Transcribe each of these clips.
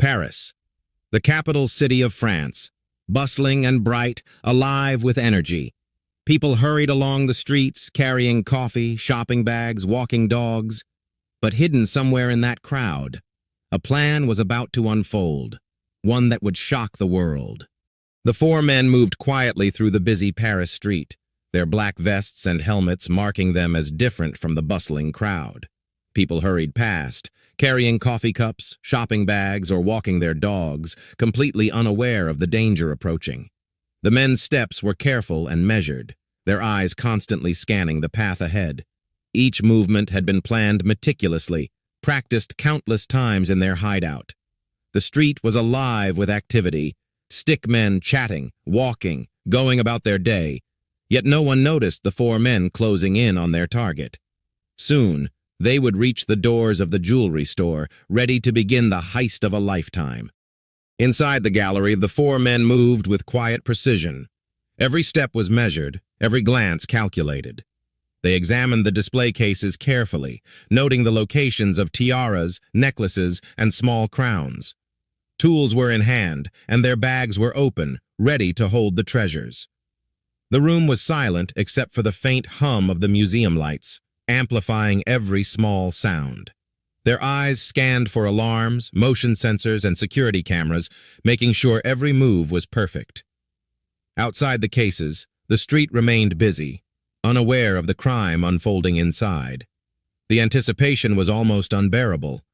Paris, the capital city of France, bustling and bright, alive with energy. People hurried along the streets, carrying coffee, shopping bags, walking dogs. But hidden somewhere in that crowd, a plan was about to unfold, one that would shock the world. The four men moved quietly through the busy Paris street, their black vests and helmets marking them as different from the bustling crowd. People hurried past, carrying coffee cups, shopping bags, or walking their dogs, completely unaware of the danger approaching. The men's steps were careful and measured, their eyes constantly scanning the path ahead. Each movement had been planned meticulously, practiced countless times in their hideout. The street was alive with activity, stickmen chatting, walking, going about their day, yet no one noticed the four men closing in on their target. Soon, they would reach the doors of the jewelry store, ready to begin the heist of a lifetime. Inside the gallery, the four men moved with quiet precision. Every step was measured, every glance calculated. They examined the display cases carefully, noting the locations of tiaras, necklaces, and small crowns. Tools were in hand, and their bags were open, ready to hold the treasures. The room was silent except for the faint hum of the museum lights, amplifying every small sound. Their eyes scanned for alarms, motion sensors, and security cameras, making sure every move was perfect. Outside the cases, the street remained busy, unaware of the crime unfolding inside. The anticipation was almost unbearable.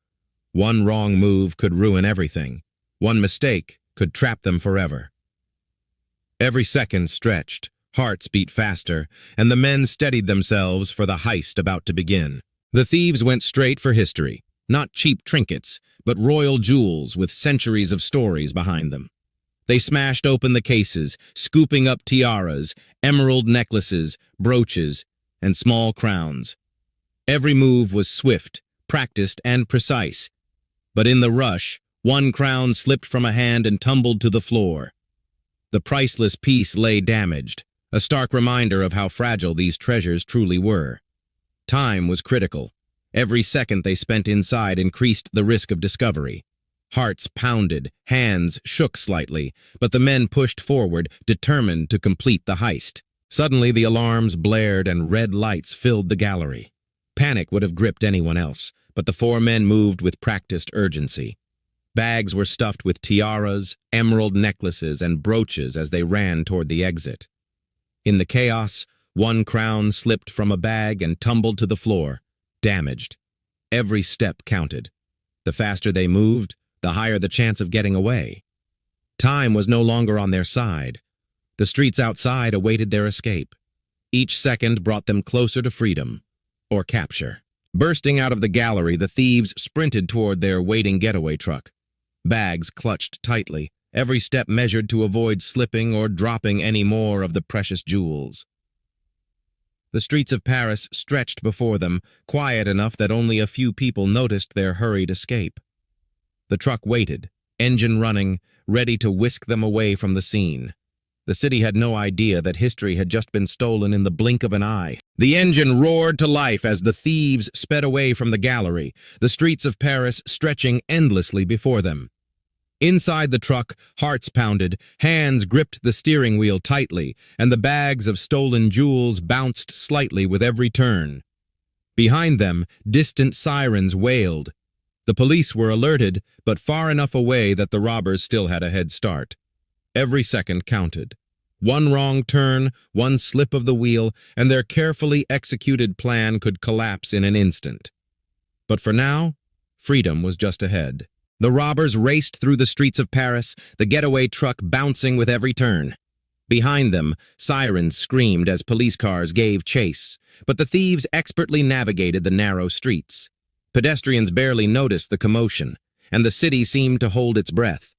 One wrong move could ruin everything. One mistake could trap them forever. Every second stretched, hearts beat faster, and the men steadied themselves for the heist about to begin. The thieves went straight for history, not cheap trinkets, but royal jewels with centuries of stories behind them. They smashed open the cases, scooping up tiaras, emerald necklaces, brooches, and small crowns. Every move was swift, practiced, and precise. But in the rush, one crown slipped from a hand and tumbled to the floor. The priceless piece lay damaged, a stark reminder of how fragile these treasures truly were. Time was critical. Every second they spent inside increased the risk of discovery. Hearts pounded, hands shook slightly, but the men pushed forward, determined to complete the heist. Suddenly the alarms blared and red lights filled the gallery. Panic would have gripped anyone else, but the four men moved with practiced urgency. Bags were stuffed with tiaras, emerald necklaces, and brooches as they ran toward the exit. In the chaos, one crown slipped from a bag and tumbled to the floor, damaged. Every step counted. The faster they moved, the higher the chance of getting away. Time was no longer on their side. The streets outside awaited their escape. Each second brought them closer to freedom, or capture. Bursting out of the gallery, the thieves sprinted toward their waiting getaway truck. Bags clutched tightly, every step measured to avoid slipping or dropping any more of the precious jewels. The streets of Paris stretched before them, quiet enough that only a few people noticed their hurried escape. The truck waited, engine running, ready to whisk them away from the scene. The city had no idea that history had just been stolen in the blink of an eye. The engine roared to life as the thieves sped away from the gallery, the streets of Paris stretching endlessly before them. Inside the truck, hearts pounded, hands gripped the steering wheel tightly, and the bags of stolen jewels bounced slightly with every turn. Behind them, distant sirens wailed. The police were alerted, but far enough away that the robbers still had a head start. Every second counted. One wrong turn, one slip of the wheel, and their carefully executed plan could collapse in an instant. But for now, freedom was just ahead. The robbers raced through the streets of Paris, the getaway truck bouncing with every turn. Behind them, sirens screamed as police cars gave chase, but the thieves expertly navigated the narrow streets. Pedestrians barely noticed the commotion, and the city seemed to hold its breath.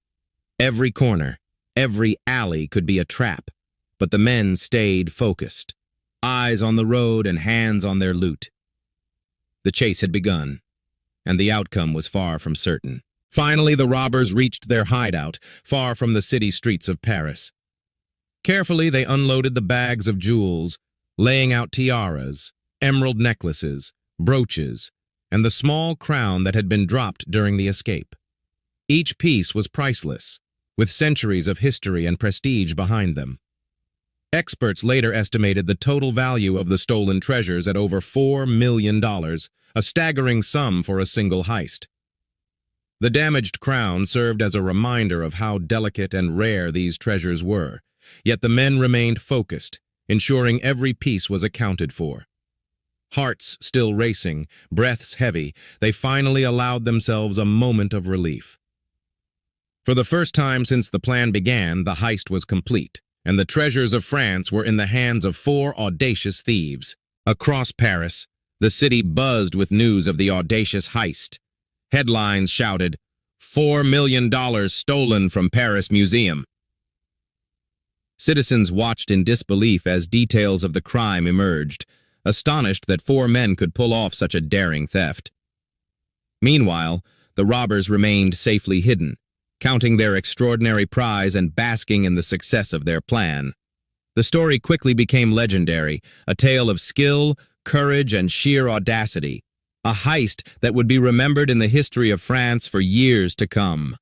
Every corner, every alley could be a trap, but the men stayed focused, eyes on the road and hands on their loot. The chase had begun, and the outcome was far from certain. Finally, the robbers reached their hideout, far from the city streets of Paris. Carefully, they unloaded the bags of jewels, laying out tiaras, emerald necklaces, brooches, and the small crown that had been dropped during the escape. Each piece was priceless, with centuries of history and prestige behind them. Experts later estimated the total value of the stolen treasures at over $4 million, a staggering sum for a single heist. The damaged crown served as a reminder of how delicate and rare these treasures were, yet the men remained focused, ensuring every piece was accounted for. Hearts still racing, breaths heavy, they finally allowed themselves a moment of relief. For the first time since the plan began, the heist was complete, and the treasures of France were in the hands of 4 audacious thieves. Across Paris, the city buzzed with news of the audacious heist. Headlines shouted, $4 million stolen from Paris Museum. Citizens watched in disbelief as details of the crime emerged, astonished that 4 men could pull off such a daring theft. Meanwhile, the robbers remained safely hidden, counting their extraordinary prize and basking in the success of their plan. The story quickly became legendary, a tale of skill, courage, and sheer audacity, a heist that would be remembered in the history of France for years to come.